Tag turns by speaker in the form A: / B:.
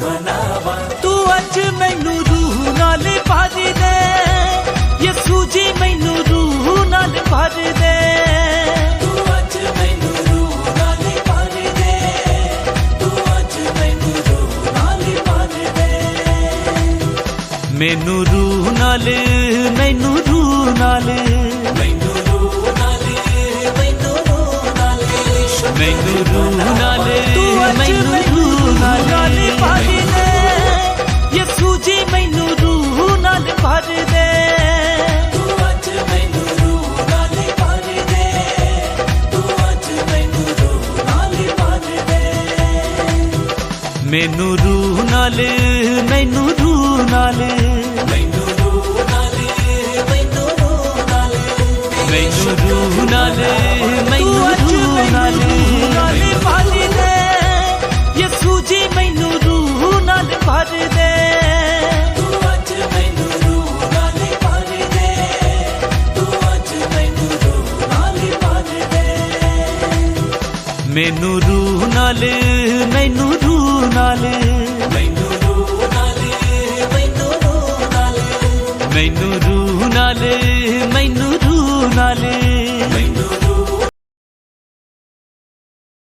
A: मनावा।
B: तू अज मैनू रूह नाल भर दे, यसू जी मैनू रूह नाल भर दे।
A: तू अज मैनू रूह नाल भर दे, तू अज मैनू रूह नाल भर दे।
B: मैनू रूह नाल, मैनू रूह नाल,
A: मैनू रूह नाल, मैनू रूह नाल,
B: मैनू रूह नाल, मैनू रूह नाल भर दे। यसू जी मैनू रूह नाल भर दे।
A: तू अज मैनू रूह नाल भर दे, तू अज मैनू रूह नाल भर दे।
B: मैनू रूह नाल, मैनू रूह नाल,
A: मैनू रूह नाल, मैनू रूह नाल,
B: मैनू रूह नाल, मैनू रूह नाल भर दे। यसू जी मैनू रूह नाल भर दे।
A: तू अज मैनू रूह नाल भर दे, तू अज मैनू रूह नाल भर दे।
B: मैनू रूह नाल, मैनू रूह नाल,
A: मैनू रूह नाल, मैनू रूह नाल,
B: मैनू रूह नाल, मैनू रूह नाल,
A: मैनू